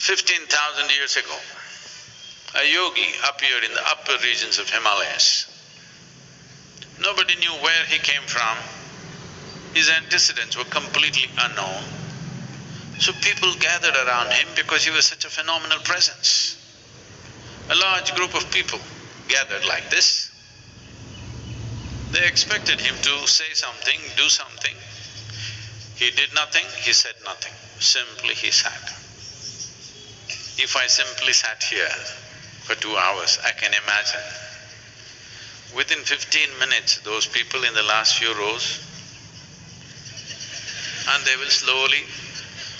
15,000 years ago, a yogi appeared in the upper regions of Himalayas. Nobody knew where he came from, his antecedents were completely unknown. So people gathered around him because he was such a phenomenal presence. A large group of people gathered like this. They expected him to say something, do something. He did nothing, he said nothing, simply he sat. If I simply sat here for 2 hours, I can imagine. Within 15 minutes, those people in the last few rows, and they will slowly,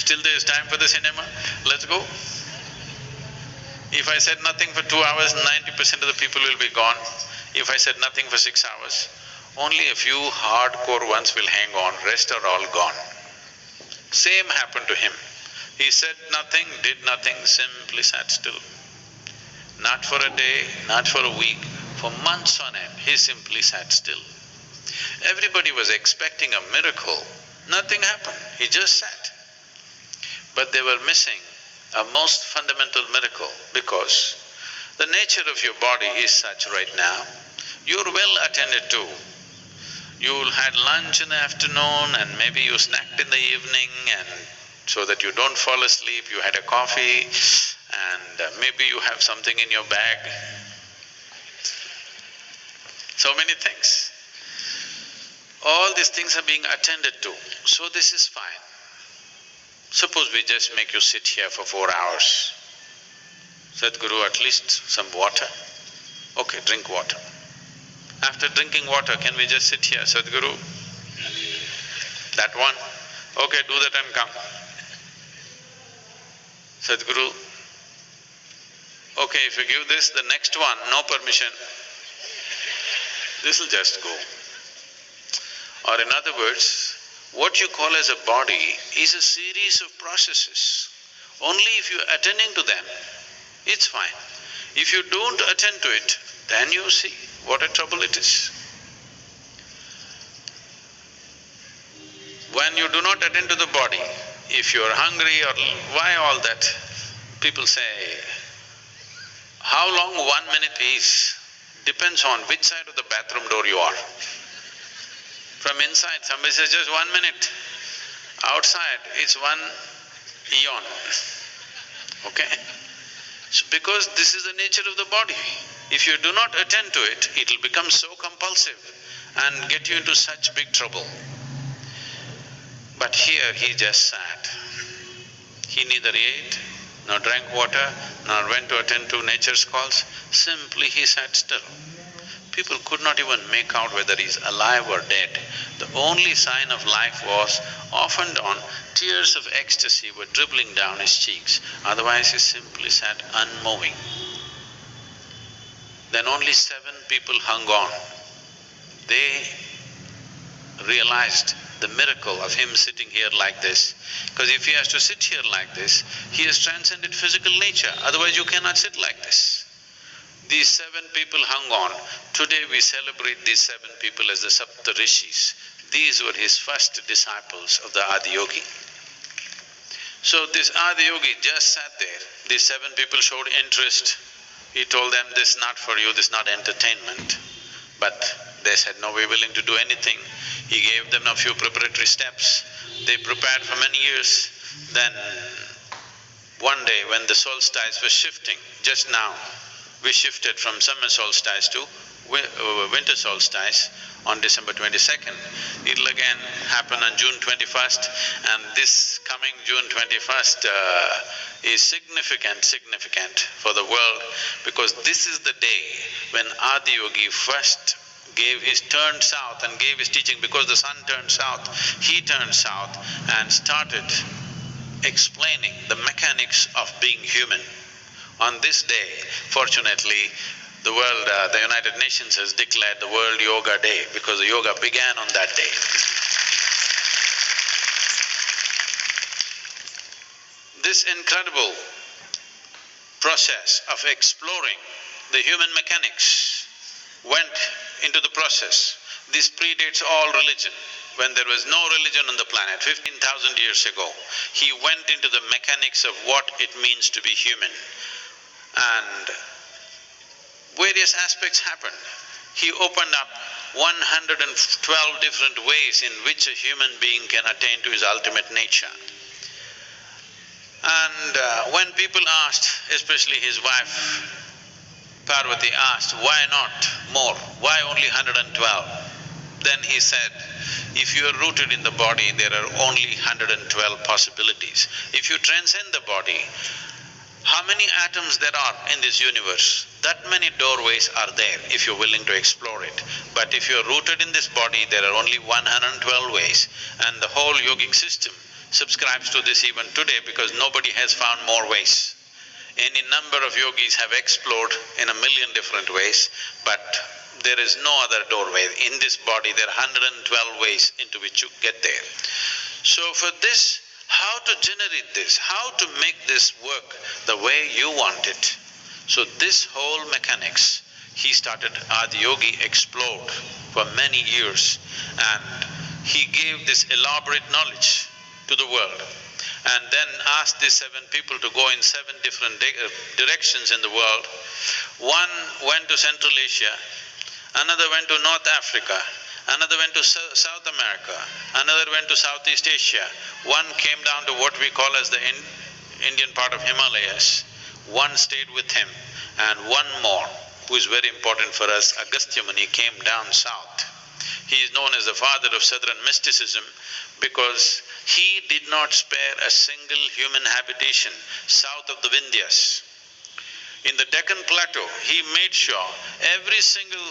still there is time for the cinema, let's go. If I said nothing for 2 hours, 90% of the people will be gone. If I said nothing for 6 hours, only a few hardcore ones will hang on, rest are all gone. Same happened to him. He said nothing, did nothing, simply sat still. Not for a day, not for a week, for months on end, he simply sat still. Everybody was expecting a miracle, nothing happened, he just sat. But they were missing a most fundamental miracle because the nature of your body is such right now, you're well attended to. You had lunch in the afternoon and maybe you snacked in the evening and so that you don't fall asleep, you had a coffee and maybe you have something in your bag. So many things. All these things are being attended to, so this is fine. Suppose we just make you sit here for 4 hours. Sadguru, at least some water? Okay, drink water. After drinking water, can we just sit here, Sadguru? That one? Okay, do that and come. Sadguru, okay, if you give this, the next one, no permission. This'll just go. Or in other words, what you call as a body is a series of processes. Only if you're attending to them, it's fine. If you don't attend to it, then you see what a trouble it is. When you do not attend to the body, if you're hungry or why all that, people say, how long 1 minute is depends on which side of the bathroom door you are. From inside, somebody says just 1 minute. Outside, it's 1 eon, okay? So because this is the nature of the body. If you do not attend to it, it'll become so compulsive and get you into such big trouble. But here he just sat. He neither ate, nor drank water, nor went to attend to nature's calls, simply he sat still. People could not even make out whether he's alive or dead. The only sign of life was off and on, tears of ecstasy were dribbling down his cheeks, otherwise he simply sat unmoving. Then only 7 people hung on. They realized the miracle of him sitting here like this, because if he has to sit here like this, he has transcended physical nature, otherwise you cannot sit like this. These 7 people hung on. Today we celebrate these 7 people as the Sapta Rishis. These were his first disciples of the Adiyogi. So this Adiyogi just sat there. These 7 people showed interest. He told them, this is not for you, this is not entertainment. But they said, no, we're willing to do anything. He gave them a few preparatory steps. They prepared for many years. Then one day when the solstice was shifting, just now, we shifted from summer solstice to winter solstice on December 22nd. It'll again happen on June 21st, and this coming June 21st is significant for the world, because this is the day when Adiyogi first turned south and gave his teaching. Because the sun turned south, he turned south and started explaining the mechanics of being human. On this day, fortunately, the world, the United Nations has declared the World Yoga Day because the yoga began on that day. This incredible process of exploring the human mechanics went into the process. This predates all religion. when there was no religion on the planet, 15,000 years ago, he went into the mechanics of what it means to be human. And various aspects happened. He opened up 112 different ways in which a human being can attain to his ultimate nature. And when people asked, especially his wife Parvati asked, why not more? Why only 112? Then he said, if you are rooted in the body, there are only 112 possibilities. If you transcend the body, how many atoms there are in this universe? That many doorways are there if you're willing to explore it. But if you're rooted in this body, there are only 112 ways. And the whole yogic system subscribes to this even today because nobody has found more ways. Any number of yogis have explored in a million different ways, but there is no other doorway. In this body, there are 112 ways into which you get there. So for this, how to generate this, how to make this work the way you want it. So this whole mechanics, he started, Adiyogi explored for many years, and he gave this elaborate knowledge to the world, and then asked these 7 people to go in 7 different directions in the world. One went to Central Asia, another went to North Africa, another went to South America, another went to Southeast Asia, one came down to what we call as the Indian part of Himalayas, one stayed with him, and one more, who is very important for us, Agastya Muni, came down south. He is known as the father of southern mysticism because he did not spare a single human habitation south of the Vindhyas. In the Deccan Plateau, he made sure every single